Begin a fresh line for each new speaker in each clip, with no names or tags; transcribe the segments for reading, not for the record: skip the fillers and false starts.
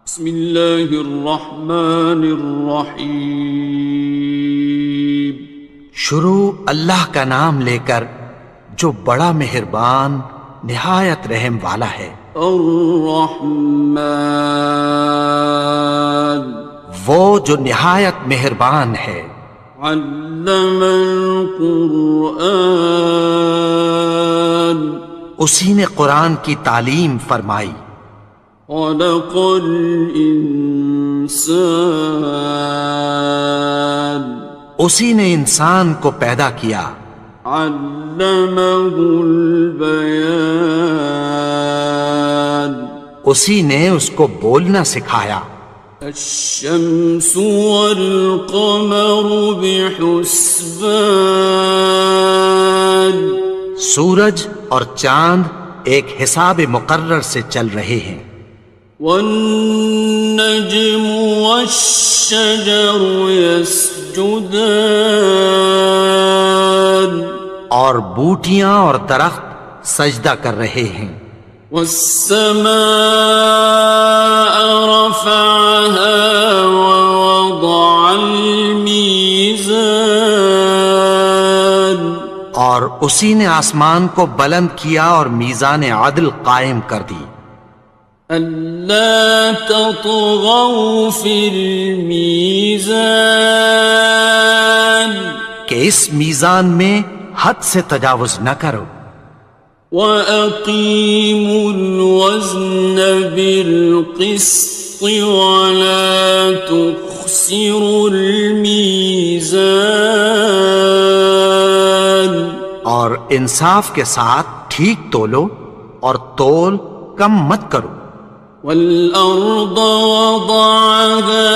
بسم اللہ الرحمن الرحیم۔
شروع اللہ کا نام لے کر جو بڑا مہربان نہایت رحم والا ہے۔
الرحمن،
وہ جو نہایت مہربان ہے۔
علم القرآن،
اسی نے قرآن کی تعلیم فرمائی۔
خلق الانسان،
اسی نے انسان کو پیدا کیا۔
علمہ البیان،
اسی نے اس کو بولنا سکھایا۔
الشمس والقمر بحسبان،
سورج اور چاند ایک حساب مقرر سے چل رہے ہیں۔
والنجم والشجر يسجدان،
اور بوٹیاں اور درخت سجدہ کر رہے ہیں۔
والسماء رفعها ووضع الميزان،
اور اسی نے آسمان کو بلند کیا اور میزان عدل قائم کر دی۔
ألا تطغوا في الميزان،
کہ اس میزان میں حد سے تجاوز نہ کرو۔
وَأَقِيمُوا الْوَزْنَ بِالْقِسْطِ وَلَا تُخْسِرُوا الْمِيزَانَ،
اور انصاف کے ساتھ ٹھیک تولو اور تول کم مت کرو۔
وَالْأَرْضَ وَضَعَهَا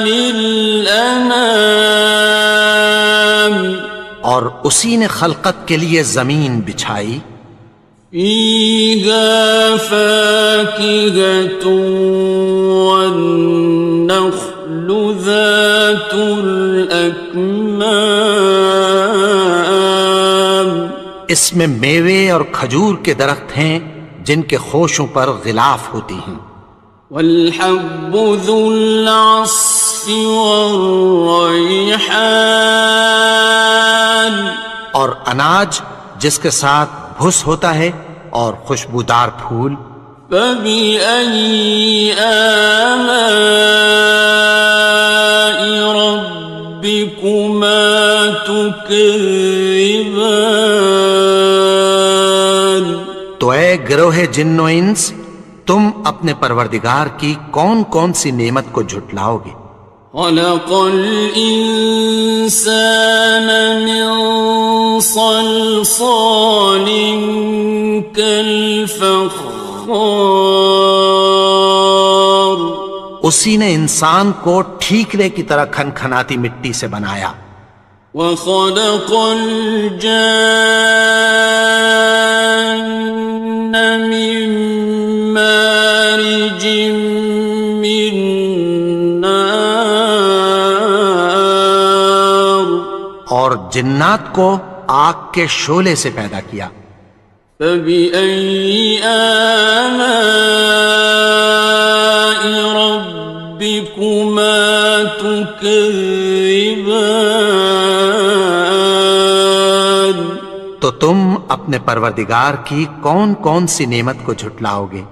لِلْأَنَامِ،
اور اسی نے خلقت کے لیے زمین بچھائی۔
فِيهَا فَاكِهَةٌ وَالنَّخْلُ ذَاتُ الْأَكْمَامِ،
اس میں میوے اور کھجور کے درخت ہیں جن کے خوشوں پر غلاف ہوتی ہیں۔
وَالْحَبُّ ذُو الْعَصْفِ وَالرَّيْحَانِ،
اور اناج جس کے ساتھ بھس ہوتا ہے اور خوشبودار پھول۔
فَبِأَيِّ آلَاءِ رَبِّكُمَا تُكَذِّبَانِ،
تو اے گروہ جن و انس، تم اپنے پروردگار کی کون کون سی نعمت کو جھٹلاؤ گے؟
خَلَقَ الْإِنسَانَ مِنْ صَلْصَالٍ كَالْفَخَّارِ،
اسی نے انسان کو ٹھیکرے کی طرح کھنکھناتی مٹی سے بنایا۔
وَخَلَقَ الْجَانَّ مِن مَّارِجٍ مِّن نَّارٍ،
اور جنات کو آگ کے شعلے سے پیدا کیا۔
فَبِأَيِّ آلَاءِ رَبِّكُمَا تُكَذِّبَانِ،
تو تم اپنے پروردگار کی کون کون سی نعمت کو جھٹلاؤ گے؟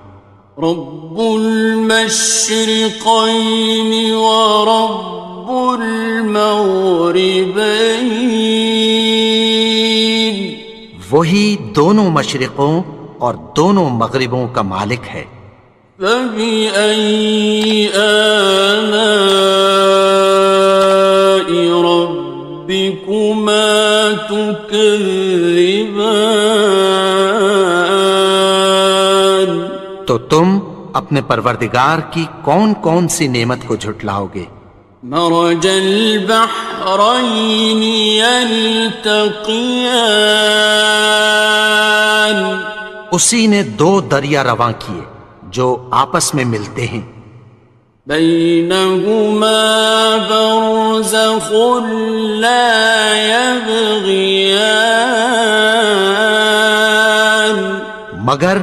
رب المشرقین ورب المغربین،
وہی دونوں مشرقوں اور دونوں مغربوں کا مالک ہے۔
فَبِأَيِّ آلَاءِ رَبِّكُمَا تُكَذِّبَانِ،
تو تم اپنے پروردگار کی کون کون سی نعمت کو جھٹلاؤ گے؟
مرج البحرین یلتقیان،
اسی نے دو دریا رواں کیے جو آپس میں ملتے ہیں۔
بینہما برزخ لا یبغیان،
مگر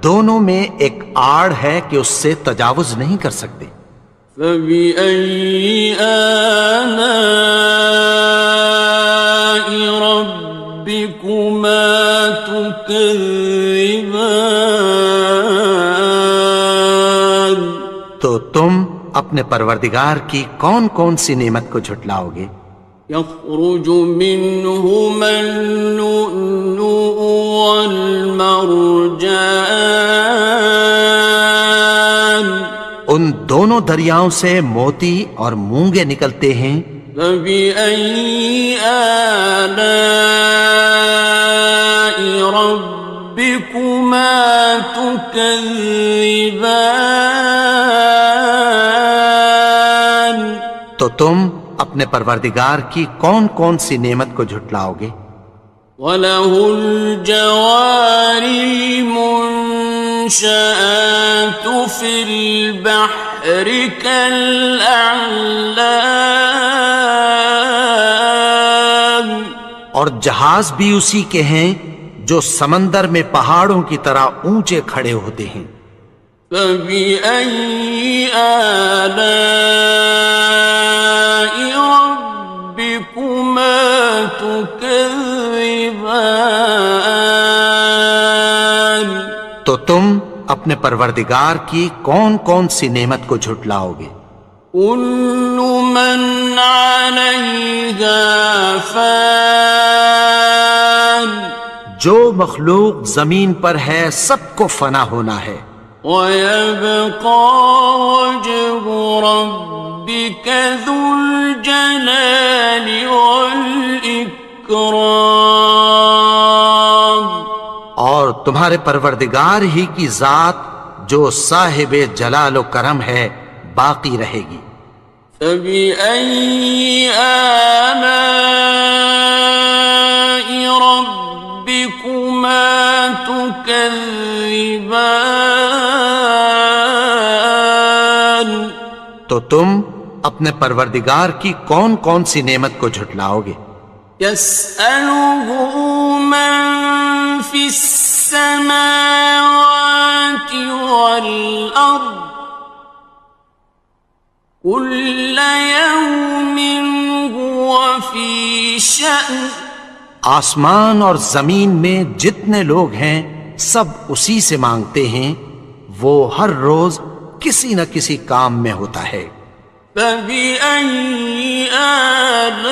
دونوں میں ایک آڑ ہے کہ اس سے تجاوز نہیں کر سکتے۔
فبأي آلاء ربكما تكذبان؟
تو تم اپنے پروردگار کی کون کون سی نعمت کو جھٹلاؤ گے؟
يخرج منهما اللؤلؤ والمرجان،
ان دونوں دریاؤں سے موتی اور مونگے نکلتے ہیں۔
فبأي آلاء ربكما تكذبان؟
تو تم اپنے پروردگار کی کون کون سی نعمت کو جھٹلاؤ گے؟
وَلَهُ الْجَوَارِ الْمُنشَآتُ فِي الْبَحْرِ كَالْأَعْلَامِ،
اور جہاز بھی اسی کے ہیں جو سمندر میں پہاڑوں کی طرح اونچے کھڑے ہوتے ہیں۔
فَبِأَيِّ آلَاءِ رَبِّكُمَا تُكَذِّبَانِ؟
تو تم اپنے پروردگار کی کون کون سی نعمت کو جھٹلاؤ گے؟
كُلُّ مَنْ عَلَيْهَا فَانٍ،
جو مخلوق زمین پر ہے سب کو فنا ہونا ہے۔
وَيَبْقَى وَجْهُ رَبِّكَ ذُو الْجَلَالِ وَالْإِكْرَامِ،
اور تمہارے پروردگار ہی کی ذات جو صاحب جلال و کرم ہے باقی رہے گی۔
فَبِأَيِّ آلَاءِ رَبِّكُمَا تُكَذِّبَانِ؟
تو تم اپنے پروردگار کی کون کون سی نعمت کو جھٹلاؤ گے؟
يَسْأَلُهُ مَن فِي السَّمَاوَاتِ وَالْأَرْضِ كُلَّ يَوْمٍ هُوَ فِي شَأْنٍ،
آسمان اور زمین میں جتنے لوگ ہیں سب اسی سے مانگتے ہیں، وہ ہر روز کسی نہ کسی کام میں ہوتا ہے۔
فَبِأَيِّ آلَاءِ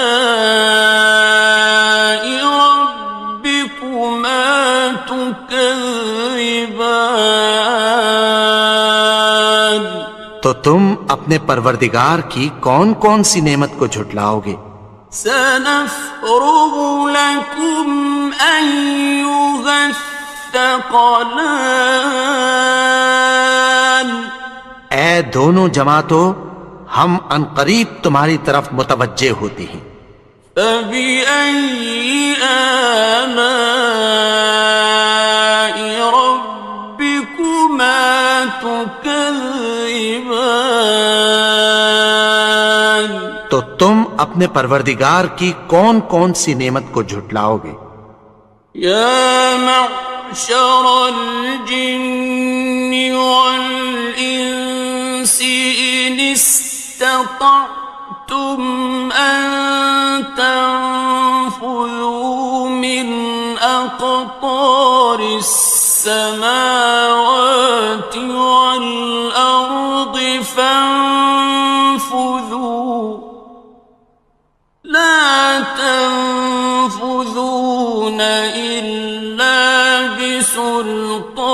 رَبِّكُمَا تُكَذِّبَانِ؟
تو تم اپنے پروردگار کی کون کون سی نعمت کو جھٹلاؤ گے؟
سَنَفْرُغُ لَكُمْ أَيُّهَ الثَّقَلَانِ،
اے دونوں جماعتوں، ہم عنقریب تمہاری طرف متوجہ ہوتے ہیں۔
فَبِأَيِّ آلَاءِ رَبِّكُمَا تُكَذِّبَانِ؟
تو تم اپنے پروردگار کی کون کون سی نعمت کو جھٹلاؤ گے؟
يَا مَعْشَرَ الْجِنِّ وَالْإِنسِ إِنِ اسْتَطَعْتُمْ أَن تَنفُذُوا مِنْ أَقْطَارِ السَّمَاوَاتِ وَالْأَرْضِ فَانفُذُوا لَا تَنفُذُونَ إِلَّا بِسُلْطَانٍ۔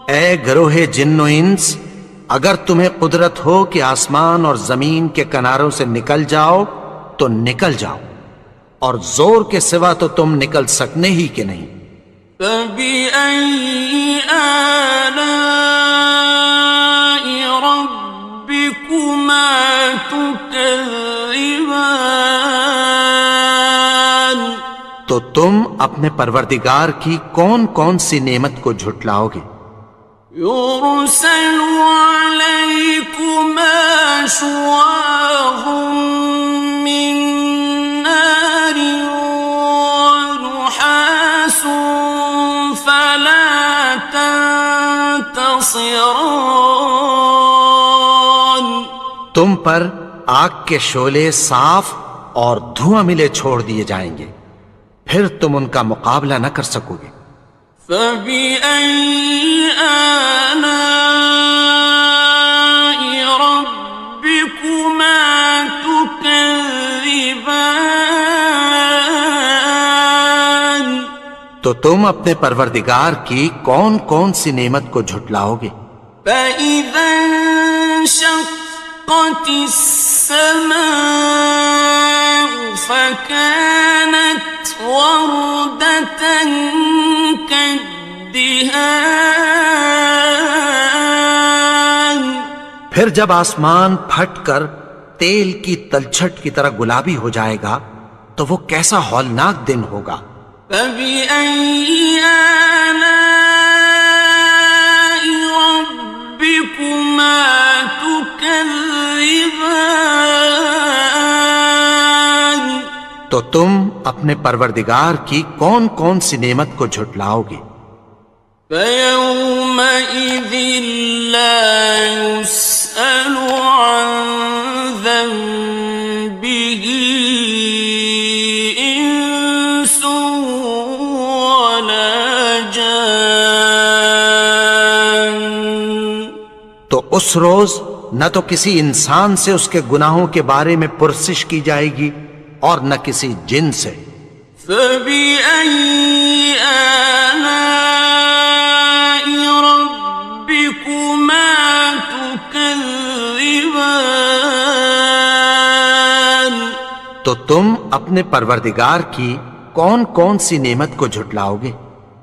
اے گروہ جن و انس، اگر تمہیں قدرت ہو کہ آسمان اور زمین کے کناروں سے نکل جاؤ تو نکل جاؤ، اور زور کے سوا تو تم نکل سکنے ہی کہ نہیں۔
فَبِأَيِّ آلَاءِ رَبِّكُمَا تُكَذِّبَانِ؟
تو تم اپنے پروردگار کی کون کون سی نعمت کو جھٹلاؤ گے؟
يُرْسَلُ عَلَيْكُمَا شُوَاظٌ مِّن نَّارٍ وَنُحَاسٌ ينتصران.
تم پر آگ کے شعلے صاف اور دھواں ملے چھوڑ دیے جائیں گے، پھر تم ان کا مقابلہ نہ کر سکو گے۔
فبأي آلاء ربكما تكذبان.
تو تم اپنے پروردگار کی کون کون سی نعمت کو جھٹلاؤ گے؟
فإذا انشقت السماء فكانت وردة كالدهان.
پھر جب آسمان پھٹ کر تیل کی تلچھٹ کی طرح گلابی ہو جائے گا تو وہ کیسا ہولناک دن ہوگا۔
فبأي آلاء ربكما تكذبان.
تو تم اپنے پروردگار کی کون کون سی نعمت کو جھٹلاؤ گے؟
فيومئذ لا يسأل عن ذنبه إنس ولا جان.
تو اس روز نہ تو کسی انسان سے اس کے گناہوں کے بارے میں پرسش کی جائے گی اور نہ کسی جن سے۔
فبأي آلاء ربكما تكذبان.
تو تم اپنے پروردگار کی کون کون سی نعمت کو جھٹلاؤ گے؟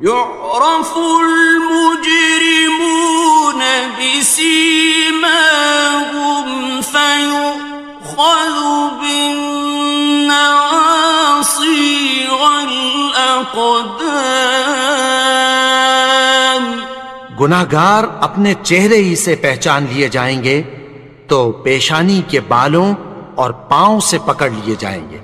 يعرف المجرمون بسيماهم فيؤخذ بالنواصي والأقدام.
گناہگار اپنے چہرے ہی سے پہچان لیے جائیں گے تو پیشانی کے بالوں اور پاؤں سے پکڑ لیے جائیں گے۔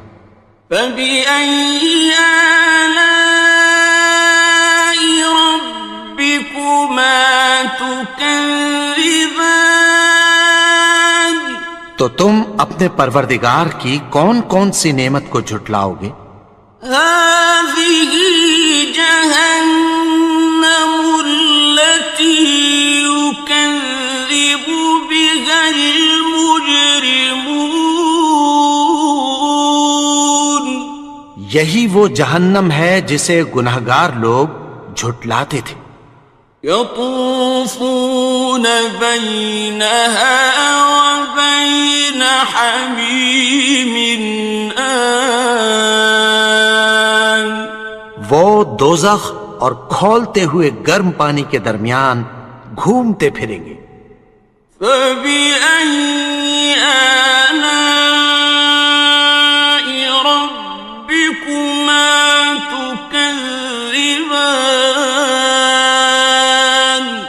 فبأي آلاء ربكما تكذبان.
تو تم اپنے پروردگار کی کون کون سی نعمت کو جھٹلاؤ گے؟
هذه جهنم التي يكذب بها المجرمون.
یہی وہ جہنم ہے جسے گناہگار لوگ جھٹلاتے تھے۔
يطوفون بينها وبين حميم آن.
وہ دوزخ اور کھولتے ہوئے گرم پانی کے درمیان گھومتے پھریں گے۔
فبأي آلاء ربكما تكذبان.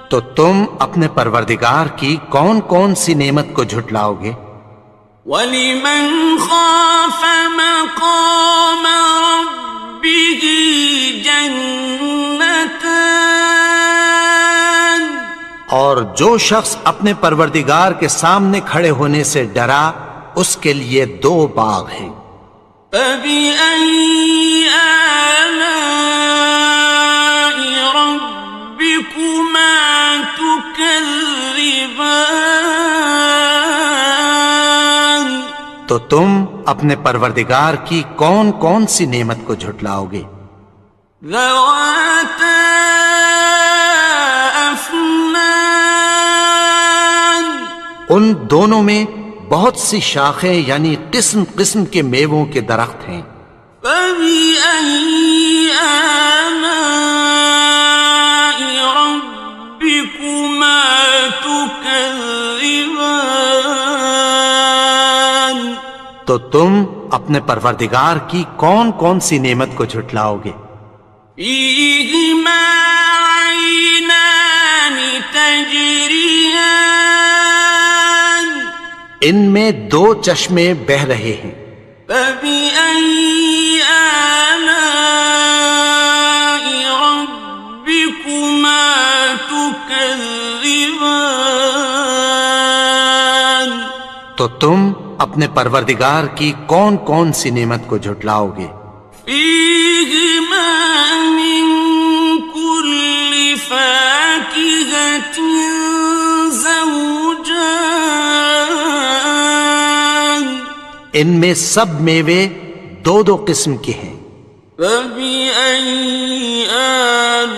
تو تم اپنے پروردگار کی کون کون سی نعمت کو جھٹلاؤ گے؟
وَلِمَنْ خَافَ مَقَامَ رَبِّهِ جَنَّتَانِ.
اور جو شخص اپنے پروردگار کے سامنے کھڑے ہونے سے ڈرا اس کے لیے دو باغ ہیں۔
فَبِأَيِّ آلَاءِ رَبِّكُمَا تُكَذِّبَانِ.
تو تم اپنے پروردگار کی کون کون سی نعمت کو جھٹلاؤ گے؟
ذَوَاتَا أَفْنَانٍ.
ان دونوں میں بہت سی شاخیں یعنی قسم قسم کے میووں کے درخت ہیں۔
فَبِأَيِّ آلَاءِ رَبِّكُمَا تُكَذِّبَانِ.
تو تم اپنے پروردگار کی کون کون سی نعمت کو جھٹلاؤ گے؟
فِيهِمَا عَيْنَانِ تَجْرِيَانِ.
ان میں دو چشمے بہہ رہے ہیں۔
فَبِأَيِّ آلَاءِ رَبِّكُمَا تُكَذِّبَانِ. تكذبان
تو تم اپنے پروردگار کی کون کون سی نعمت کو جھٹلاؤ گے؟
فيهما من كل فاكهة زوجان
ان میں سب میوے دو دو قسم کے ہیں۔
فبأي آلاء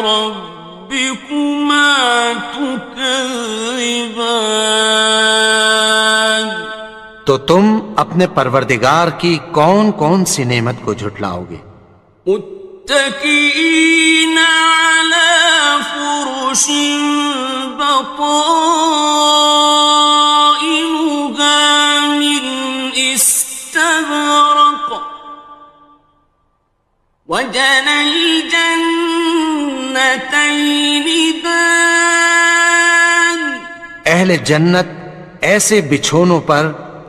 ربكما تكذبان
تو تم اپنے پروردگار کی کون کون سی نعمت کو جھٹلاؤ گے؟
متكئين على فرش بطائنها من استبرق وجنى الجنتين دان
اہل جنت ایسے بچھونوں پر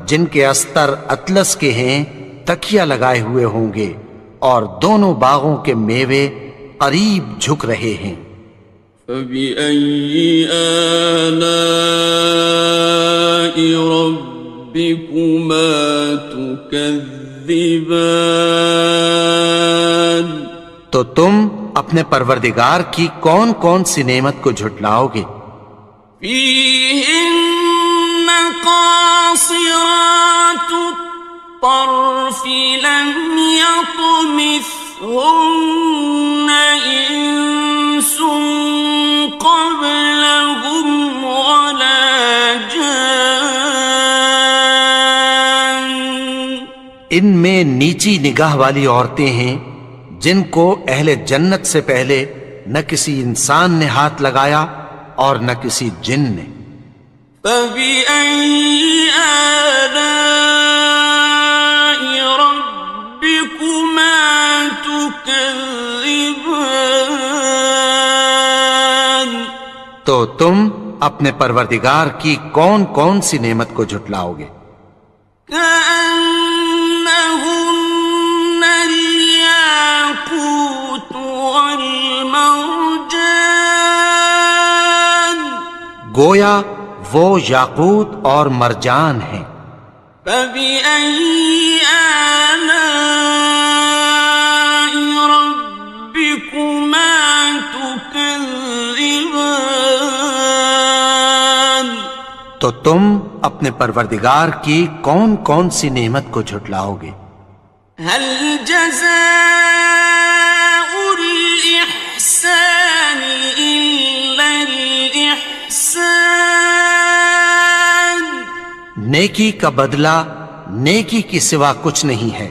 جن کے استر اطلس کے ہیں تکیہ لگائے ہوئے ہوں گے، اور دونوں باغوں کے میوے قریب جھک رہے ہیں۔
فبأي آلاء ربكما تكذبان
تو تم اپنے پروردگار کی کون کون سی نعمت کو جھٹلاؤ گے؟
فيهن قاصرات الطرف لم يطمثهن إنس قبلهم ولا جان
ان میں نیچی نگاہ والی عورتیں ہیں جن کو اہل جنت سے پہلے نہ کسی انسان نے ہاتھ لگایا اور نہ کسی جن نے۔
فبأي آلاء ربكما تكذبان
تو تم اپنے پروردگار کی کون کون سی نعمت کو جھٹلاؤ گے؟
كأنهن الياقوت والمرجان
گویا وہ یاقوت اور مرجان ہیں۔
فبأي آلاء ربكما تكذبان
تو تم اپنے پروردگار کی کون کون سی نعمت کو جھٹلاؤ گے؟
هل جزاء الإحسان إلا الإحسان
نیکی کا بدلہ نیکی کی سوا کچھ نہیں ہے۔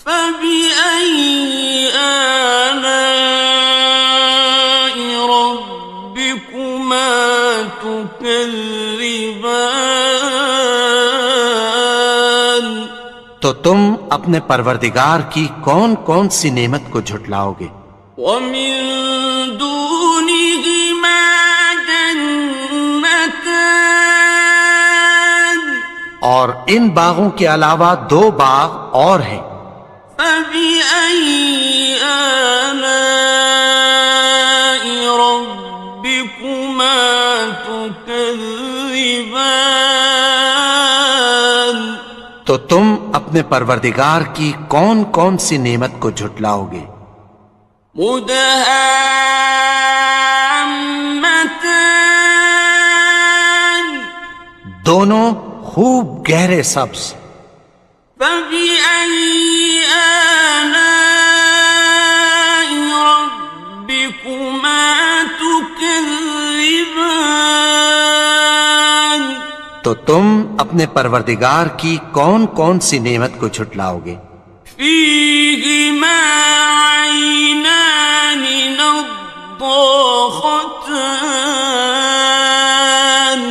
فبأي آلاء ربكما تكذبان
تو تم اپنے پروردگار کی کون کون سی نعمت کو جھٹلاؤ گے؟
ومن دونهما جنتان
اور ان باغوں کے علاوہ دو باغ اور ہیں۔
فبأي آلاء ربكما تكذبان
تو تم اپنے پروردگار کی کون کون سی نعمت کو جھٹلاؤ گے؟
مدهامتان
دونوں خوب گہرے سبز۔
فبأي آلاء ربكما تكذبان
تو تم اپنے پروردگار کی کون کون سی نعمت کو جھٹلاؤ گے؟
فيهما عينان نضاختان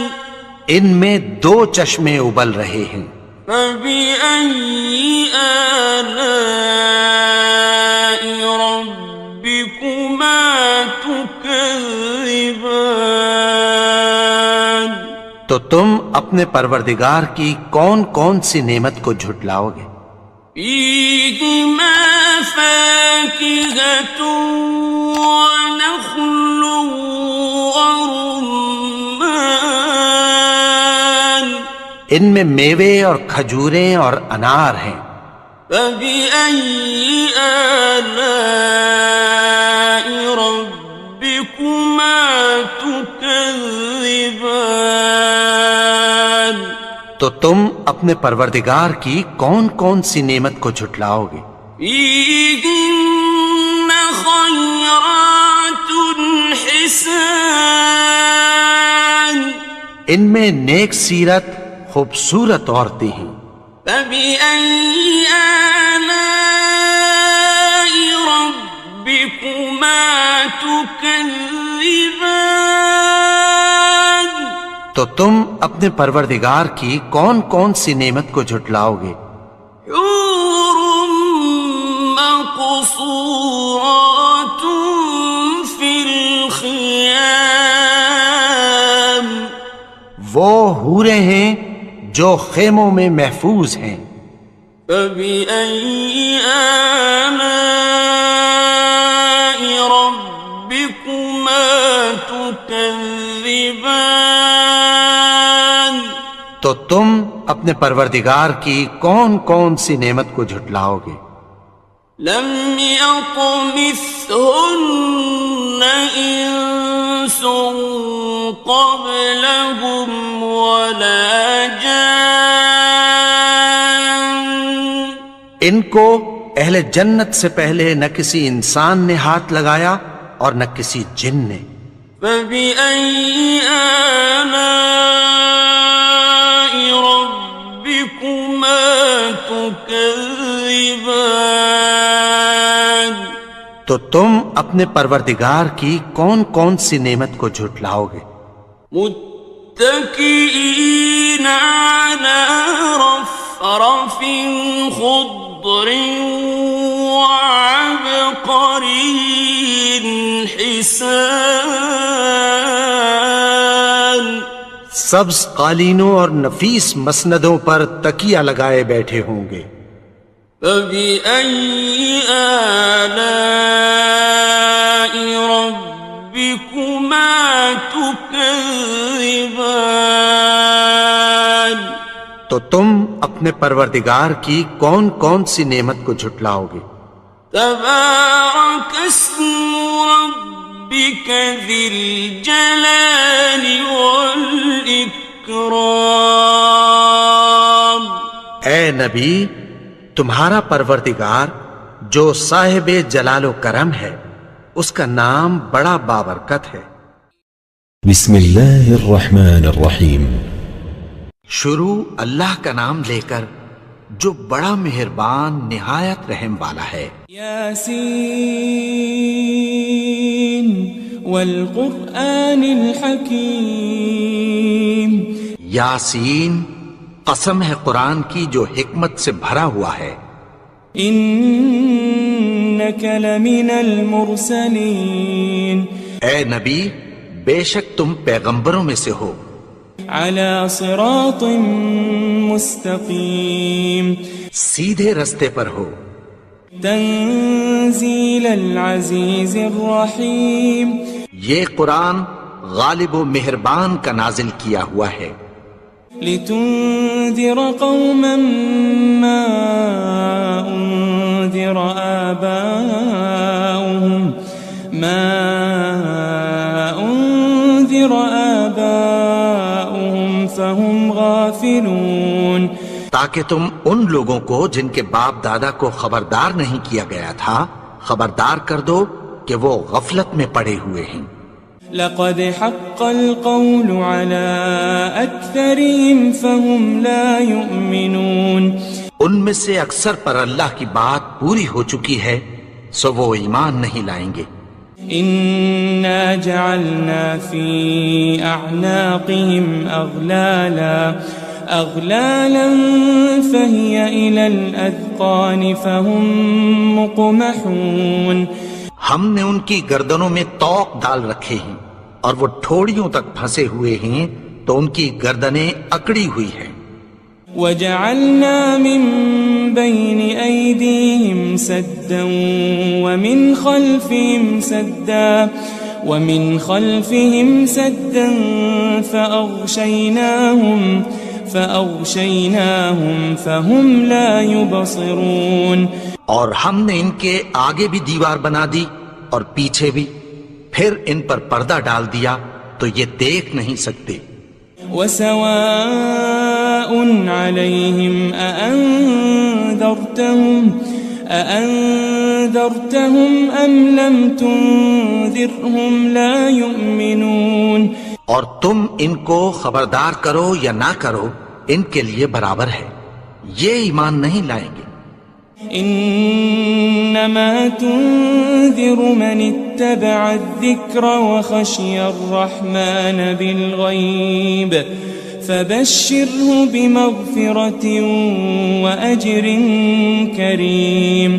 ان میں دو چشمے ابل رہے ہیں۔
فبأي آلاء ربكما تكذبان
تو تم اپنے پروردگار کی کون کون سی نعمت کو جھٹلاؤ گے؟
فيهما فاكهة ونخل ورمان
ان میں میوے اور کھجوریں اور انار ہیں.
فبأي آلاء ربكما تكذبان
تو تم اپنے پروردگار کی کون کون سی نعمت کو جھٹلاؤ گے؟
فيهن خيرات حسان
ان میں نیک سیرت خوبصورت عورتیں ہیں.
فبأي آلاء ربكما تكذبان
تو تم اپنے پروردگار کی کون کون سی نعمت کو جھٹلاؤ گے؟
حور مقصورات في الخيام
وہ حوریں ہیں جو خیموں میں محفوظ ہیں.
فبأي آلاء ربكما تكذبان
تو تم اپنے پروردگار کی کون کون سی نعمت کو جھٹلاؤ گے؟
لم يطمثهن إنس قبلهم ولا جان
ان کو اہل جنت سے پہلے نہ کسی انسان نے ہاتھ لگایا اور نہ کسی جن نے.
فبأي آلاء ربكما تكذبان
تو تم اپنے پروردگار کی کون کون سی نعمت کو جھٹلاؤ گے؟
متكئين على رفرف خضر وعبقري حسان
سبز قالینوں اور نفیس مسندوں پر تکیہ لگائے بیٹھے ہوں گے.
فبأي آلاء ربكما تكذبان
تو تم اپنے پروردگار کی کون کون سی نعمت کو جھٹلاؤ گے؟
تبارك اسم ربك ذي الجلال والإكرام
اے نبی، تمہارا پروردگار جو صاحب جلال و کرم ہے اس کا نام بڑا بابرکت ہے.
بسم اللہ الرحمن الرحیم.
شروع اللہ کا نام لے کر جو بڑا مہربان نہایت رحم والا ہے.
یاسین والقرآن الحکیم.
یاسین، قسم ہے قرآن کی جو حکمت سے بھرا ہوا ہے.
انک لمن المرسلین.
اے نبی، بے شک تم پیغمبروں میں سے ہو.
علی صراط مستقیم.
سیدھے رستے پر ہو.
تنزیل العزیز الرحیم.
یہ قرآن غالب و مہربان کا نازل کیا ہوا ہے.
لتنذر قوما ما انذر آباؤهم فهم غافلون.
تاکہ تم ان لوگوں کو جن کے باپ دادا کو خبردار نہیں کیا گیا تھا خبردار کر دو کہ وہ غفلت میں پڑے ہوئے ہیں.
لقد حق القول على أكثرهم فهم لا يؤمنون.
ان میں سے اکثر پر اللہ کی بات پوری ہو چکی ہے سو وہ ایمان نہیں لائیں گے.
إنا جعلنا في أعناقهم أغلالا فهي إلى الأذقان فهم مقمحون.
ہم نے ان کی گردنوں میں طوق ڈال رکھے ہیں اور وہ ٹھوڑیوں تک پھنسے ہوئے ہیں تو ان کی گردنیں اکڑی ہوئی ہیں.
وجعلنا من بين أيديهم سدا ومن خلفهم سدا فأغشيناهم فهم لا يبصرون.
اور ہم نے ان کے آگے بھی دیوار بنا دی اور پیچھے بھی، پھر ان پر پردہ ڈال دیا تو یہ دیکھ نہیں سکتے.
وسواء عليهم أأنذرتهم أم لم تنذرهم لا يؤمنون.
اور تم ان کو خبردار کرو یا نہ کرو، ان کے لیے برابر ہے، یہ ایمان نہیں لائیں گے.
انما تنذر من اتبع الذکر وخشی الرحمن بالغیب فبشره بمغفرة واجر کریم.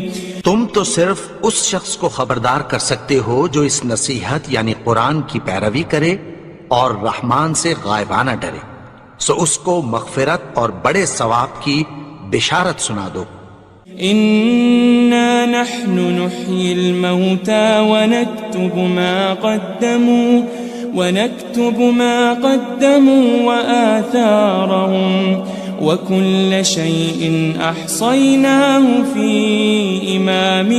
تم تو صرف اس شخص کو خبردار کر سکتے ہو جو اس نصیحت یعنی قرآن کی پیروی کرے اور رحمان سے غائبانہ ڈرے، سو اس کو مغفرت اور بڑے ثواب کی بشارت سنا دو.
إنا نحن نحيي الموتى ونكتب ما قدموا وآثارهم وكل شيء أحصيناه في إمام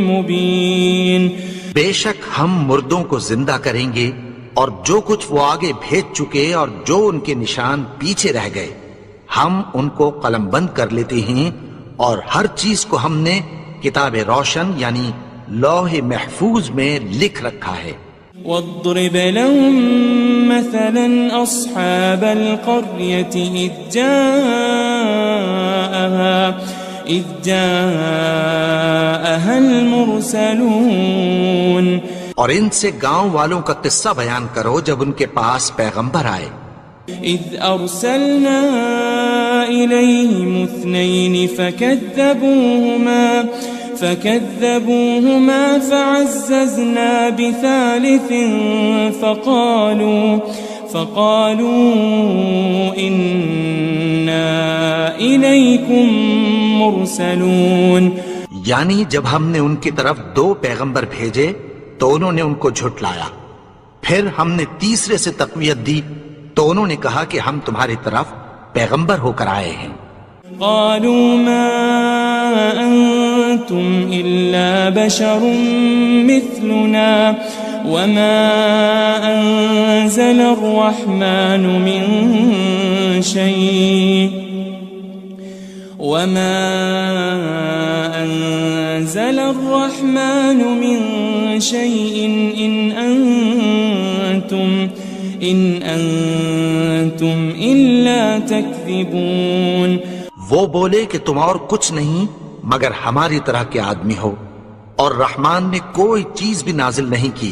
مبين.
بے شک ہم مردوں کو زندہ کریں گے اور جو کچھ وہ آگے بھیج چکے اور جو ان کے نشان پیچھے رہ گئے ہم ان کو قلم بند کر لیتے ہیں، اور ہر چیز کو ہم نے کتاب روشن یعنی لوح محفوظ میں لکھ رکھا ہے.
واضرب لهم مثلا أصحاب القرية إذ جاءها المرسلون.
اور ان سے گاؤں والوں کا قصہ بیان کرو جب ان کے پاس پیغمبر آئے.
إذ أرسلنا إليهم 2 فكذبوهما فعززنا بثالث فقالوا إنا إليكم مرسلون.
یعنی جب ہم نے ان کی طرف 2 پیغمبر بھیجے تو انہوں نے ان کو جھٹلایا، پھر ہم نے تیسرے سے تقویت دی تو انہوں نے کہا کہ ہم تمہاری طرف پیغمبر ہو کر آئے ہیں.
قالوا ما أنتم إلا بشر مثلنا وما أنزل الرحمن من شيء إن أنتم إلا تكذبون.
وہ بولے کہ تم اور کچھ نہیں مگر ہماری طرح کے آدمی ہو، اور رحمان نے کوئی چیز بھی نازل نہیں کی،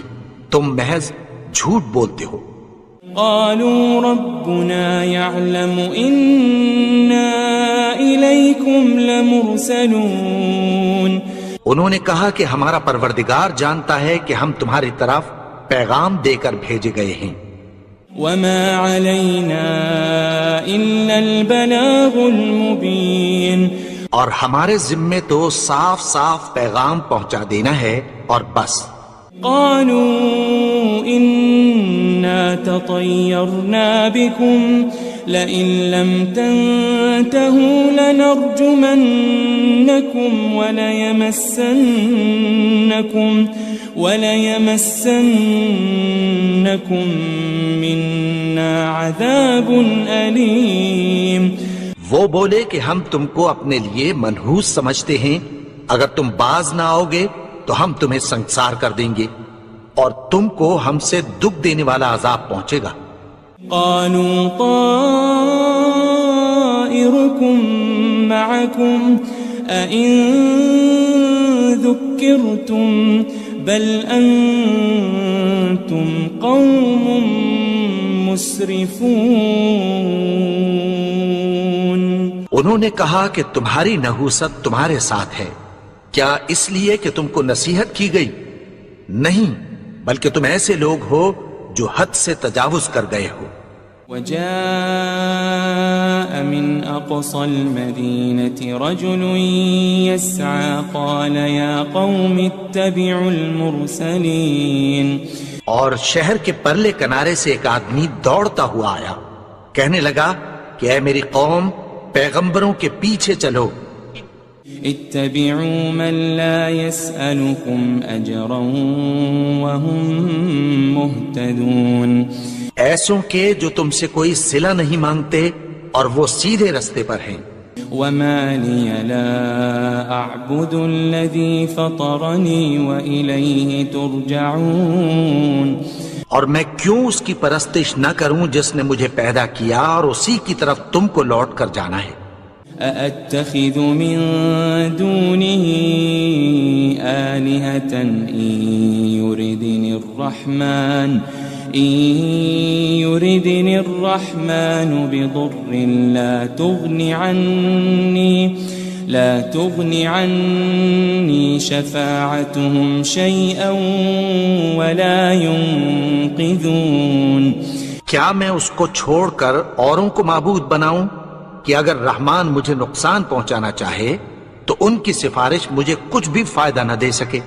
تم محض جھوٹ بولتے ہو.
قالوا ربنا يعلم إنا إليكم لمرسلون.
انہوں نے کہا کہ ہمارا پروردگار جانتا ہے کہ ہم تمہاری طرف پیغام دے کر بھیجے گئے ہیں.
وما علينا إلا البلاغ المبين.
اور ہمارے ذمے تو صاف صاف پیغام پہنچا دینا ہے اور بس.
قالوا إنا تطيرنا بكم لئن لم تنتهوا لنرجمنكم وليمسنكم منا عذاب أليم.
وہ بولے کہ ہم تم کو اپنے لیے منحوس سمجھتے ہیں، اگر تم باز نہ آؤ گے تو ہم تمہیں سنسار کر دیں گے اور تم کو ہم سے دکھ دینے والا عذاب پہنچے گا.
قالوا طائركم معكم أئن ذكرتم بل أنتم قوم مسرفون.
انہوں نے کہا کہ تمہاری نحوست تمہارے ساتھ ہے، کیا اس لیے کہ تم کو نصیحت کی گئی؟ نہیں، بلکہ تم ایسے لوگ ہو جو حد سے تجاوز کر گئے ہو.
وجاء من أقصى المدينة رجل يسعى قال يا قوم اتبعوا المرسلين.
اور شہر کے پرلے کنارے سے ایک آدمی دوڑتا ہوا آیا، کہنے لگا کہ اے میری قوم، پیغمبروں کے پیچھے چلو.
اتبعوا من لا يسألكم أجرا وهم مهتدون.
ایسوں کے جو تم سے کوئی صلہ نہیں مانگتے اور وہ سیدھے رستے پر ہیں.
وما لي لا أعبد الذي فطرني وإليه ترجعون.
اور میں کیوں اس کی پرستش نہ کروں جس نے مجھے پیدا کیا اور اسی کی طرف تم کو لوٹ کر جانا ہے.
أأتخذ من دونه آلهة إن يردني الرحمن بضر لا تغن عني شفاعتهم شيئا ولا ينقذون.
کیا میں اس کو چھوڑ کر اوروں کو معبود بناؤں کہ اگر رحمان مجھے نقصان پہنچانا چاہے تو ان کی سفارش مجھے کچھ بھی فائدہ نہ دے سکے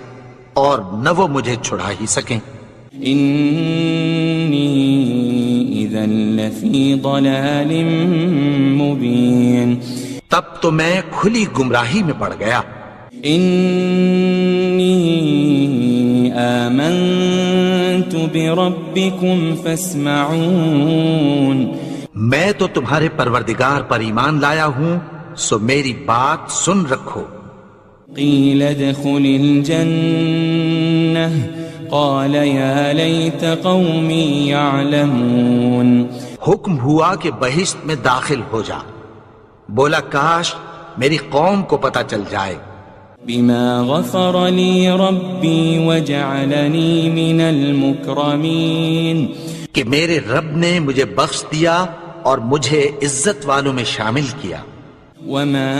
اور نہ وہ مجھے چھڑا ہی سکیں.
إني إذا لفي ضلال مبين.
تب تو میں کھلی گمراہی میں پڑ گیا.
إني آمنت بربكم فاسمعون.
میں تو تمہارے پروردگار پر ایمان لایا ہوں، سو میری بات سن رکھو.
قيل ادخل الجنة قال يا ليت قومي يعلمون.
حکم ہوا کہ بہشت میں داخل ہو جا. بولا کاش میری قوم کو پتہ چل جائے.
بما غفر لي ربي وجعلني من المكرمين.
کہ میرے رب نے مجھے بخش دیا اور مجھے عزت والوں میں شامل کیا.
وما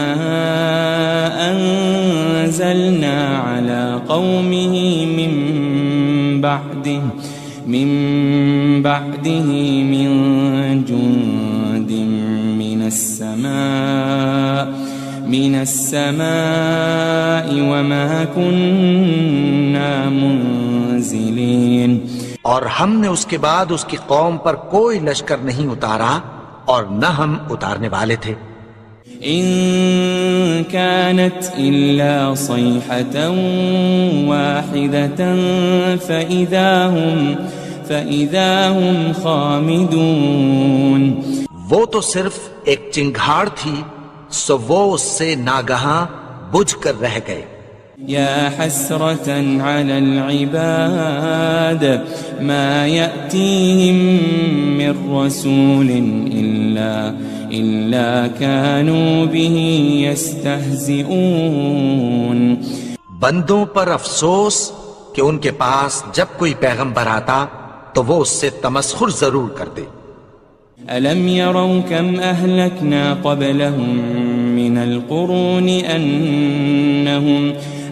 أنزلنا على قومه من بعده من جند من السماء وما كنا منزلين.
اور ہم نے اس کے بعد اس کی قوم پر کوئی لشکر نہیں اتارا اور نہ ہم اتارنے والے تھے.
إن كانت إلا صيحة واحدة فإذا هم خامدون.
وہ تو صرف ایک چنگھاڑ تھی، سو وہ اس سے ناگہاں بجھ کر رہ گئے.
يا حسرة على العباد ما يأتيهم من رسول إلا كانوا به يستهزئون.
بندوں پر افسوس کہ ان کے پاس جب کوئی پیغمبر آتا تو وہ اس سے تمسخر ضرور کرتے.
ألم يروا كم أهلكنا قبلهم من القرون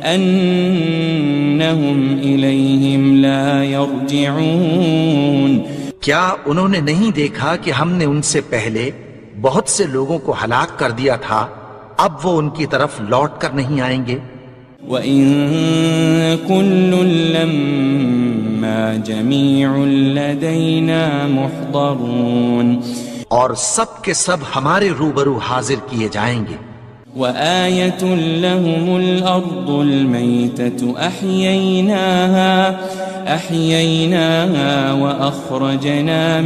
أنهم إليهم لا يرجعون.
کیا انہوں نے نہیں دیکھا کہ ہم نے ان سے پہلے بہت سے لوگوں کو ہلاک کر دیا تھا، اب وہ ان کی طرف لوٹ کر نہیں آئیں گے.
وَإِن كُلٌّ لَمَّا جَمِيعٌ لَدَيْنَا مُحْضَرُونَ.
اور سب کے سب ہمارے روبرو حاضر کیے جائیں گے.
وآية لهم الأرض الميتة أحييناها وأخرجنا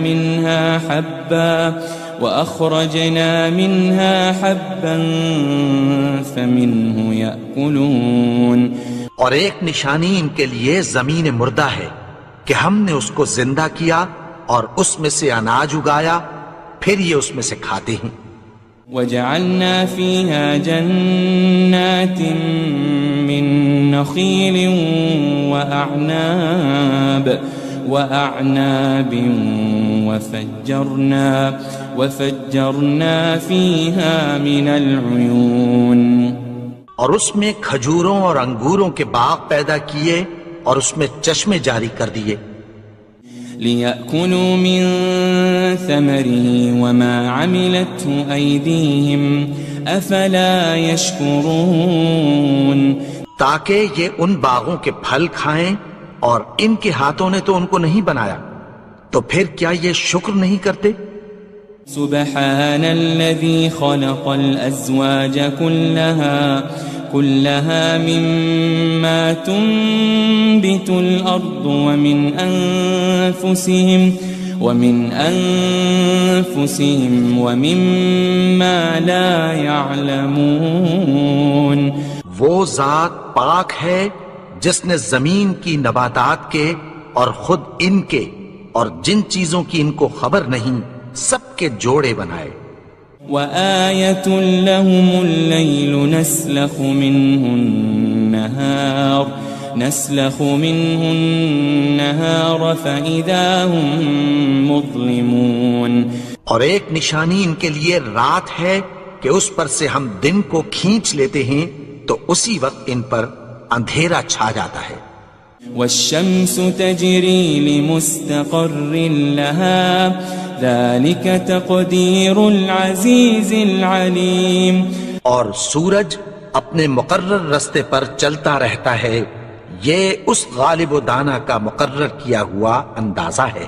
منها حبا فمنه يأكلون.
اور ایک نشانی ان کے لیے زمین مردہ ہے کہ ہم نے اس کو زندہ کیا اور اس میں سے اناج اگایا، پھر یہ اس میں سے کھاتے ہیں.
وجعلنا فيها جنات من نخيل وأعناب وفجرنا فيها من العيون.
اور اس میں کھجوروں اور انگوروں کے باغ پیدا کیے اور اس میں چشمے جاری کر دیے.
ليأكلوا من ثمره وما عملته أيديهم أفلا يشكرون
تاکہ یہ ان باغوں کے پھل کھائیں اور ان کے ہاتھوں نے تو ان کو نہیں بنایا، تو پھر کیا یہ شکر نہیں کرتے؟
سبحان الذي خلق الأزواج كلها مما تنبت الأرض ومن أنفسهم ومما لا يعلمون
وہ ذات پاک ہے جس نے زمین کی نباتات کے اور خود ان کے اور جن چیزوں کی ان کو خبر نہیں سب کے جوڑے بنائے۔
وآية لهم الليل نسلخ منه النهار فإذا هم مظلمون
اور ایک نشانی ان کے لیے رات ہے کہ اس پر سے ہم دن کو کھینچ لیتے ہیں تو اسی وقت ان پر اندھیرا چھا جاتا ہے۔
والشمس تجري لمستقر لها ذلك تقدير العزيز العليم
اور سورج اپنے مقرر رستے پر چلتا رہتا ہے، یہ اس غالب و دانا کا مقرر کیا ہوا اندازہ ہے۔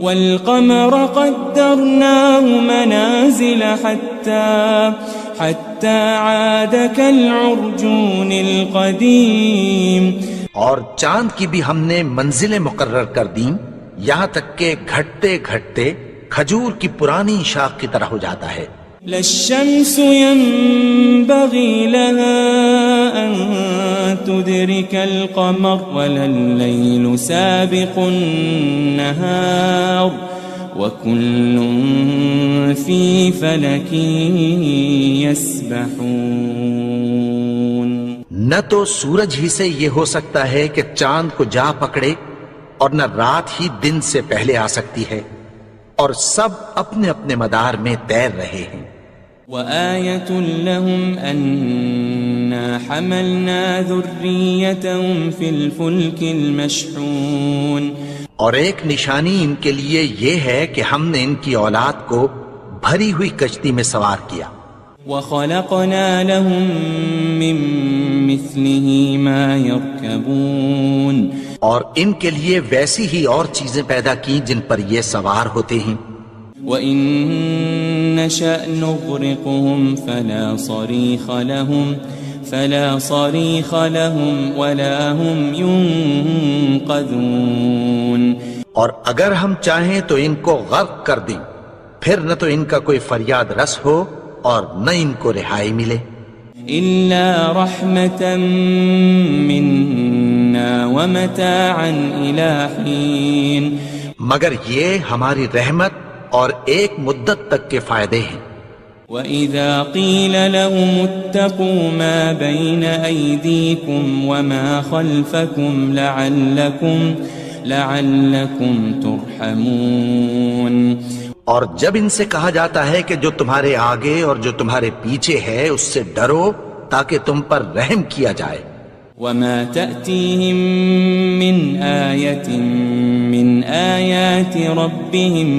والقمر قدرناه منازل حتى عاد كالعرجون القديم
اور چاند کی بھی ہم نے منزلیں مقرر کر دیں یہاں تک کہ گھٹتے گھٹتے کھجور کی پرانی شاخ کی طرح ہو جاتا ہے۔
لا الشمس ينبغي لها أن تدرك القمر ولا الليل سابق النهار وكل في فلك يسبحون
نہ تو سورج ہی سے یہ ہو سکتا ہے کہ چاند کو جا پکڑے اور نہ رات ہی دن سے پہلے آ سکتی ہے، اور سب اپنے اپنے مدار میں تیر رہے ہیں۔
وآية لهم أنا حملنا ذريتهم في الفلك المشحون
اور ایک نشانی ان کے لیے یہ ہے کہ ہم نے ان کی اولاد کو بھری ہوئی کشتی میں سوار کیا۔
وخلقنا لهم من مثله ما يركبون
اور ان کے لیے ویسی ہی اور چیزیں پیدا کی جن پر یہ سوار ہوتے ہیں۔
وَإِن نَّشَأْ نُغْرِقْهُمْ فَلَا صَرِيخَ لَهُمْ وَلَا هُمْ يُنقَذُونَ
اور اگر ہم چاہیں تو ان کو غرق کر دیں، پھر نہ تو ان کا کوئی فریاد رس ہو اور نہ ان کو رہائی ملے۔
إِلَّا رَحْمَةً مِّنَّا وَمَتَاعًا إِلَى حِينٍ
مگر یہ ہماری رحمت اور ایک مدت تک کے فائدے ہیں۔
وَإِذَا قِيلَ لَهُمُ اتَّقُوا مَا بَيْنَ أَيْدِيكُمْ وَمَا خَلْفَكُمْ لَعَلَّكُمْ تُرْحَمُونَ
اور جب ان سے کہا جاتا ہے کہ جو تمہارے آگے اور جو تمہارے پیچھے ہے اس سے ڈرو تاکہ تم پر رحم کیا جائے۔
وَمَا تَأْتِيهِم مِّنْ آيَةٍ مِّنْ آيَاتِ رَبِّهِمْ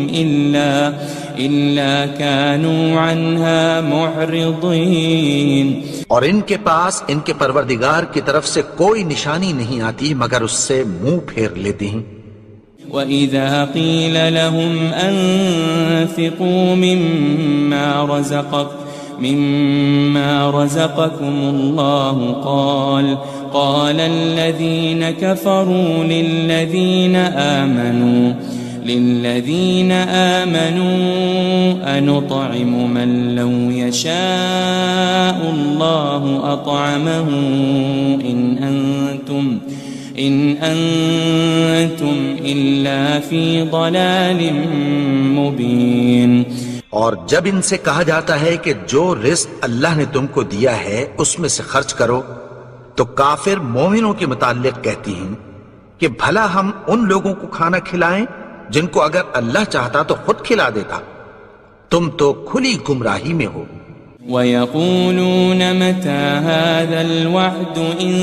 إِلَّا كَانُوا عَنْهَا مُعْرِضِينَ
اور ان کے پاس ان کے پروردگار کی طرف سے کوئی نشانی نہیں آتی مگر اس سے منہ پھیر لیتے ہیں۔
وَإِذَا قِيلَ لَهُمْ أَنفِقُوا مِمَّا رَزَقَكُمُ اللَّهُ قَالَ الَّذِينَ كَفَرُوا لِلَّذِينَ آمَنُوا أَنُطْعِمُ مَن لَّوْ يَشَاءُ اللَّهُ أَطْعَمَهُ إِنْ أَنْتُمْ إِلَّا فِي ضَلَالٍ مُبِينٍ
اور جب ان سے کہا جاتا ہے کہ جو رزق اللہ نے تم کو دیا ہے اس میں سے خرچ کرو تو کافر مومنوں کے متعلق کہتی ہیں کہ بھلا ہم ان لوگوں کو کھانا کھلائیں جن کو اگر اللہ چاہتا تو خود کھلا دیتا، تم تو کھلی گمراہی میں ہو۔
وَيَقُولُونَ مَتَى هَذَا الْوَعْدُ إِن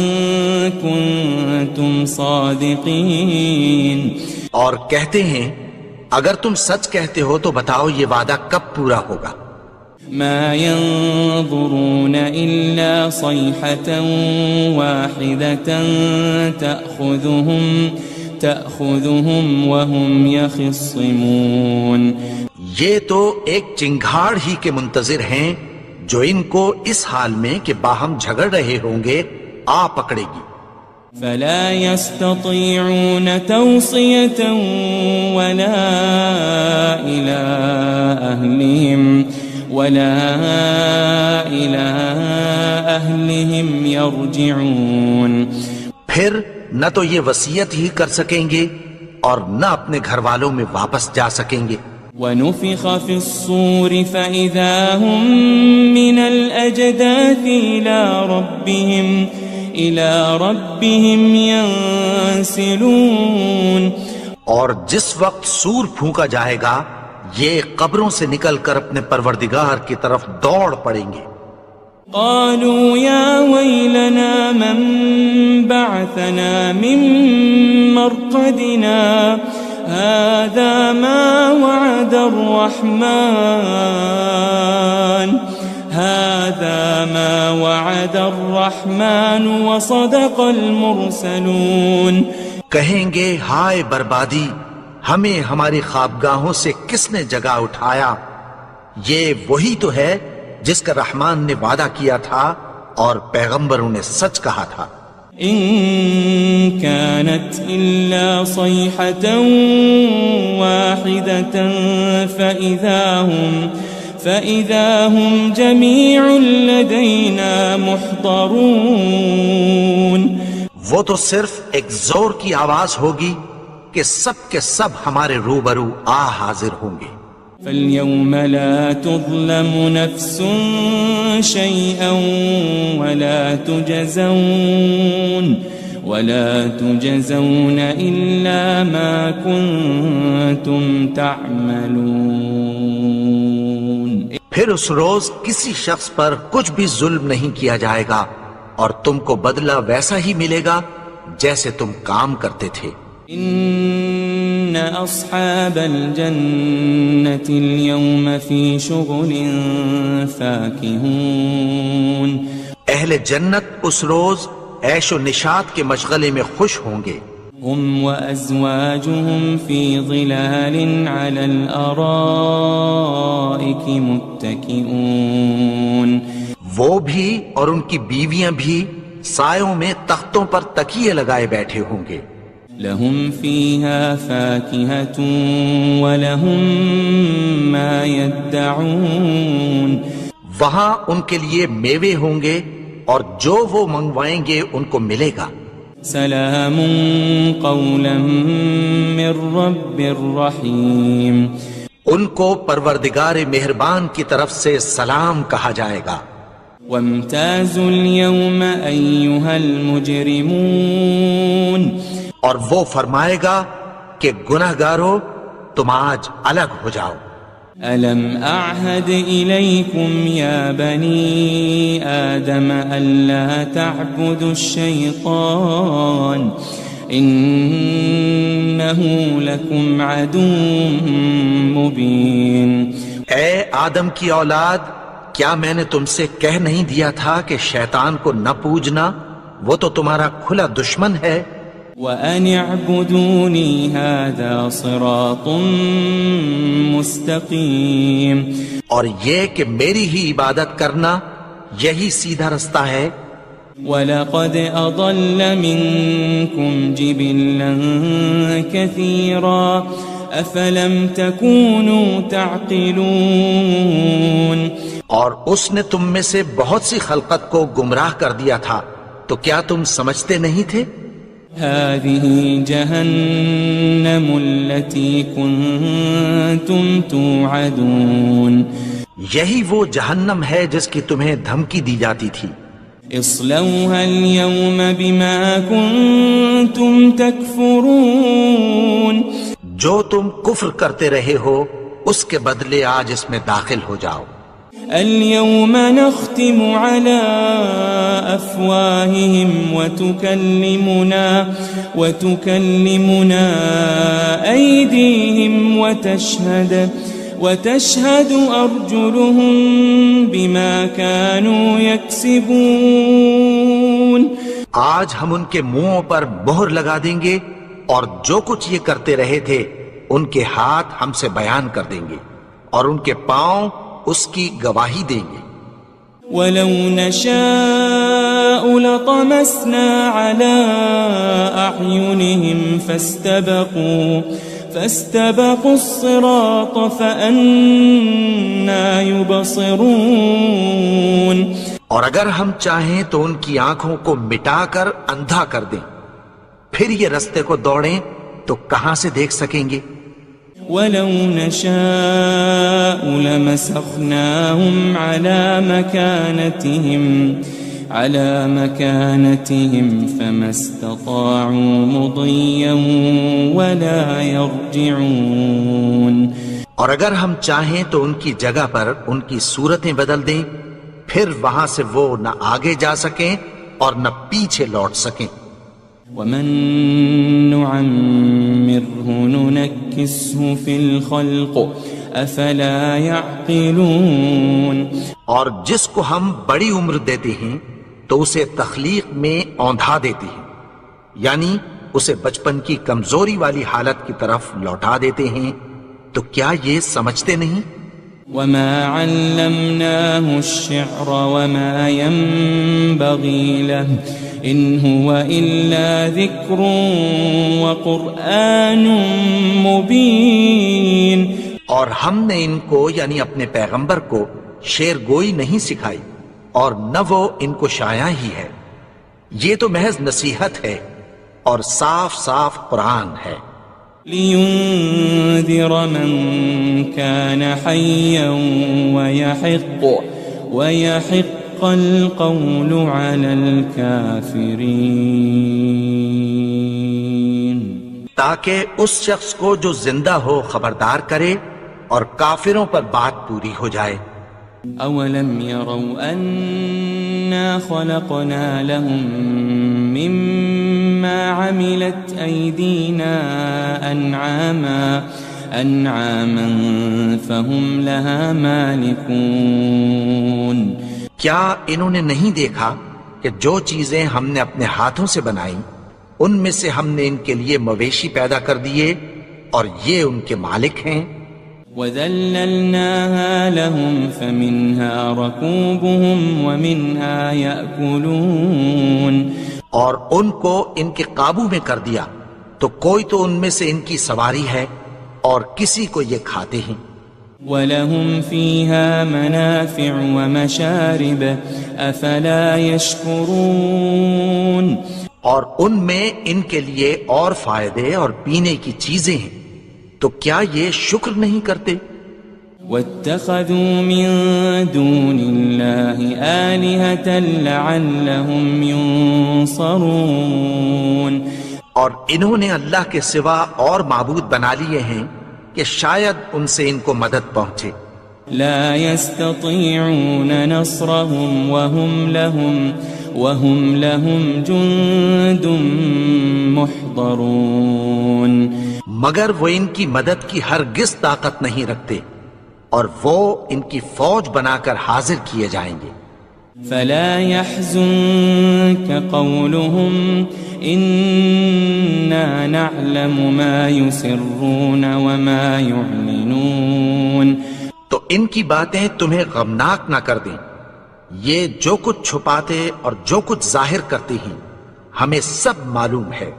كُنتُمْ صَادِقِينَ
اور کہتے ہیں اگر تم سچ کہتے ہو تو بتاؤ یہ وعدہ کب پورا ہوگا؟
ما ينظرون إلا صيحة واحدة تأخذهم وهم يخصمون.
یہ تو ایک چنگھاڑ ہی کے منتظر ہیں جو ان کو اس حال میں کہ باہم جھگڑ رہے ہوں گے آ پکڑے گی.
فلا يستطيعون توصية ولا إلى أهلهم يرجعون.
پھر نہ تو یہ وصیت ہی کر سکیں گے اور نہ اپنے گھر والوں میں واپس جا سکیں گے.
ونفخ في الصور فإذا هم من الأجداث إلى ربهم ينسلون.
اور جس وقت سور پھونکا جائے گا یہ قبروں سے نکل کر اپنے پروردگار کی طرف دوڑ پڑیں گے.
قالوا يا ويلنا من بعثنا من مرقدنا هذا ما وعد الرحمن وصدق المرسلون.
کہیں گے ہائے بربادی، ہمیں ہماری خوابگاہوں سے کس نے جگا اٹھایا؟ یہ وہی تو ہے جس کا رحمان نے وعدہ کیا تھا اور پیغمبروں نے سچ کہا تھا.
ان كانت الا صيحة واحدة فإذا هم جميع لدينا محضرون.
وہ تو صرف ایک زور کی آواز ہوگی کہ سب کے سب ہمارے روبرو آ حاضر ہوں گے.
فاليوم لا تظلم نفس شيئا ولا تجزون إلا ما كنتم تعملون.
پھر اس روز کسی شخص پر کچھ بھی ظلم نہیں کیا جائے گا اور تم کو بدلہ ویسا ہی ملے گا جیسے تم کام کرتے تھے.
ان اصحاب الجنة اليوم في شغل فاكهون.
اہل جنت اس روز عیش و نشاط کے مشغلے میں خوش ہوں گے.
هم وأزواجهم في ظلال على الأرائك متكئون.
وہ بھی اور ان کی بیویاں بھی سایوں میں تختوں پر تکیے لگائے بیٹھے ہوں گے.
لهم فيها فاكهة ولهم ما يدعون.
وہاں ان کے لیے میوے ہوں گے اور جو وہ منگوائیں گے ان کو ملے گا.
سلام قولا من رب رحیم.
ان کو پروردگار مہربان کی طرف سے سلام کہا جائے گا.
وامتازوا اليوم أيها المجرمون.
اور وہ فرمائے گا کہ گناہگارو تم آج الگ ہو جاؤ.
ألم أعهد إليكم يا بني آدم ألا تعبدوا الشيطان إنه لكم عدو مبين.
اے آدم کی اولاد، کیا میں نے تم سے کہہ نہیں دیا تھا کہ شیطان کو نہ پوجنا، وہ تو تمہارا کھلا دشمن ہے.
وَأَنِ اعْبُدُونِي هَذَا صِرَاطٌ مُسْتَقِيمٌ.
اور یہ کہ میری ہی عبادت کرنا یہی سیدھا رستہ ہے.
وَلَقَدْ أَضَلَّ مِنْكُمْ جِبِلًّا كَثِيرًا أَفَلَمْ تَكُونُوا تَعْقِلُونَ.
اور اس نے تم میں سے بہت سی خلقت کو گمراہ کر دیا تھا، تو کیا تم سمجھتے نہیں تھے؟
هذه جهنم التي كنتم توعدون.
یہی وہ جہنم ہے جس کی تمہیں دھمکی دی جاتی تھی.
اصلوها اليوم بما كنتم تكفرون.
جو تم کفر کرتے رہے ہو اس کے بدلے آج اس میں داخل ہو جاؤ.
اليوم نختم على أفواههم وتكلمنا أيديهم وتشهد أرجلهم بما كانوا يكسبون.
آج ہم ان کے منہوں پر مہر لگا دیں گے اور جو کچھ یہ کرتے رہے تھے ان کے ہاتھ ہم سے بیان کر دیں گے اور ان کے پاؤں اس کی گواہی دیں گے.
وَلَوْ نَشَاءُ لَطَمَسْنَا عَلَىٰ أَعْيُنِهِمْ فَاسْتَبَقُوا الصِّرَاطَ فَأَنَّىٰ يُبْصِرُونَ.
اور اگر ہم چاہیں تو ان کی آنکھوں کو مٹا کر اندھا کر دیں، پھر یہ رستے کو دوڑیں تو کہاں سے دیکھ سکیں گے.
وَلَوْ نَشَاءُ لَمَسَخْنَاهُمْ عَلَىٰ مَكَانَتِهِمْ فَمَا اسْتَطَاعُوا مُضِيًّا وَلَا يَرْجِعُونَ.
اور اگر ہم چاہیں تو ان کی جگہ پر ان کی صورتیں بدل دیں، پھر وہاں سے وہ نہ آگے جا سکیں اور نہ پیچھے لوٹ سکیں.
وَمَن نُعَمِّرْهُ نُنَكِّسْهُ فِي الْخَلْقِ أَفَلَا يَعْقِلُونَ.
اور جس کو ہم بڑی عمر دیتے ہیں تو اسے تخلیق میں اوندھا دیتے ہیں، یعنی اسے بچپن کی کمزوری والی حالت کی طرف لوٹا دیتے ہیں. تو کیا یہ سمجھتے نہیں؟
وَمَا عَلَّمْنَاهُ الشِّعْرَ وَمَا يَنبَغِي لَهُ إِنْ هُوَ إِلَّا ذِكْرٌ وَقُرْآنٌ مُبِينٌ.
اور ہم نے ان کو یعنی اپنے پیغمبر کو شعر گوئی نہیں سکھائی اور نہ وہ ان کو شایع ہی ہے، یہ تو محض نصیحت ہے اور صاف صاف قرآن ہے.
لِيُنذِرَ مَن كَانَ حَيًّا وَيَحِقَّ الْقَوْلُ عَلَى الْكَافِرِينَ.
تاکہ اس شخص کو جو زندہ ہو خبردار کرے اور کافروں پر بات پوری ہو جائے.
أَوَلَمْ يَرَوْا أَنَّا خَلَقْنَا لَهُم مِّمَّا عَمِلَتْ أَيْدِينَا أَنْعَامًا فَهُمْ لَهَا مَالِكُونَ.
کیا انہوں نے نہیں دیکھا کہ جو چیزیں ہم نے اپنے ہاتھوں سے بنائیں ان میں سے ہم نے ان کے لیے مویشی پیدا کر دیے اور یہ ان کے مالک ہیں.
وَذَلَّلْنَاهَا لَهُمْ فَمِنْهَا رَكُوبُهُمْ وَمِنْهَا يَأْكُلُونَ. اور ان کو ان کے قابو میں کر دیا تو کوئی تو ان میں سے ان کی سواری ہے اور کسی کو یہ کھاتے ہیں. وَلَهُمْ فِيهَا مَنَافِعُ وَمَشَارِبُ أَفَلَا يَشْكُرُونَ.
اور ان میں ان کے لیے اور فائدے اور پینے کی چیزیں ہیں، تو کیا یہ شکر نہیں کرتے؟
وَاتَّخَذُوا مِن دُونِ اللَّهِ آلِهَةً لَعَلَّهُمْ يُنصَرُونَ.
اور انہوں نے اللہ کے سوا اور معبود بنا لیے ہیں کہ شاید ان سے ان کو مدد پہنچے.
لا يستطيعون نصرهم وهم لهم جند محضرون.
مگر وہ ان کی مدد کی ہرگز طاقت نہیں رکھتے اور وہ ان کی فوج بنا کر حاضر کیے جائیں گے.
فلا يحزنك قولهم إنا نعلم ما يسرون وما يعلنون.
تو ان کی باتیں تمہیں غمناک نہ کر دیں، یہ جو کچھ چھپاتے اور جو کچھ ظاہر کرتے ہیں ہمیں سب معلوم ہے.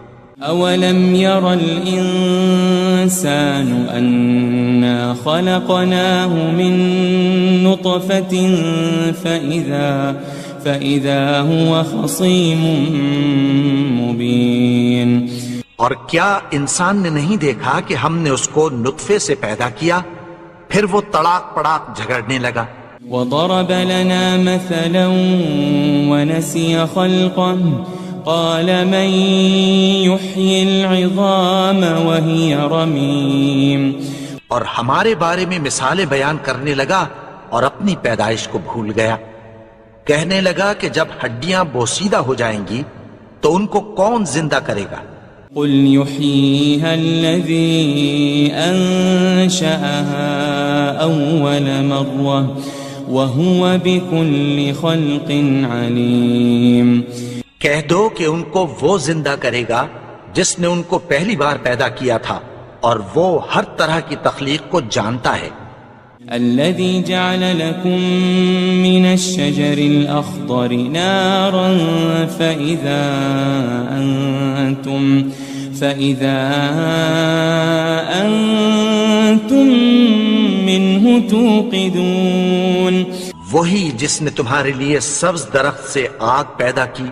أولم ير الإنسان أنا خلقناه من نطفة فإذا هو خصيم مبين.
اور کیا انسان نے نہیں دیکھا کہ ہم نے اس کو نطفے سے پیدا کیا پھر وہ تڑاک پڑاک جھگڑنے لگا.
وضرب لنا مثلا ونسي خلقه قال من يحيي العظام وهي رميم.
اور ہمارے بارے میں مثالیں بیان کرنے لگا اور اپنی پیدائش کو بھول گیا. کہنے لگا کہ جب ہڈیاں بوسیدہ ہو جائیں گی تو ان کو کون زندہ کرے گا؟
قل يحييها الذي أنشأها أول مرة وهو بكل خلق عليم.
کہہ دو کہ ان کو وہ زندہ کرے گا جس نے ان کو پہلی بار پیدا کیا تھا اور وہ ہر طرح کی تخلیق کو جانتا ہے.
الذي جعل لكم من الشجر الأخضر نارا فإذا أنتم منه توقدون.
وہی جس نے تمہارے لیے سبز درخت سے آگ پیدا کی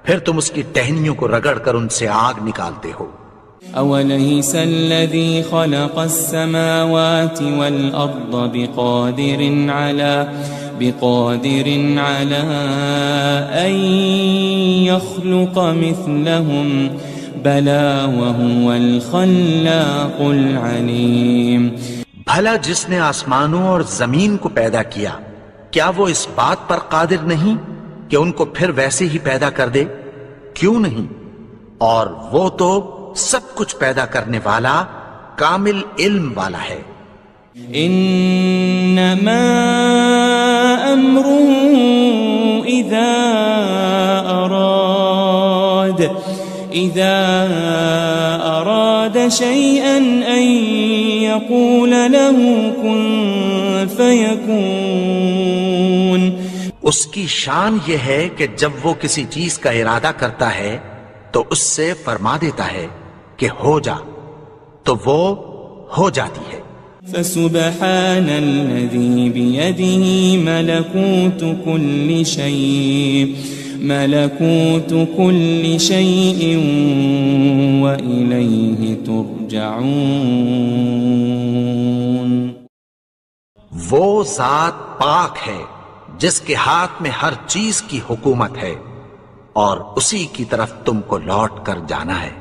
پھر تم اس کی ٹہنیوں کو رگڑ کر ان سے آگ نکالتے ہو.
أوليس الذي خلق السماوات والأرض بقادر على أن يخلق مثلهم بلى وهو الخلاق العليم.
بھلا جس نے آسمانوں اور زمین کو پیدا کیا کیا وہ اس بات پر قادر نہیں کہ ان کو پھر ویسے ہی پیدا کر دے؟ کیوں نہیں؟ اور وہ تو سب کچھ پیدا کرنے والا کامل علم والا ہے.
انما امره اذا اراد شيئا ان يقول له كن فيكون.
اس کی شان یہ ہے کہ جب وہ کسی چیز کا ارادہ کرتا ہے تو اس سے فرما دیتا ہے کہ ہو جا تو وہ ہو جاتی ہے.
فسبحان الذي بيده ملكوت كل شيء وإليه ترجعون.
وہ ذات پاک ہے جس کے ہاتھ میں ہر چیز کی حکومت ہے اور اسی کی طرف تم کو لوٹ کر جانا ہے.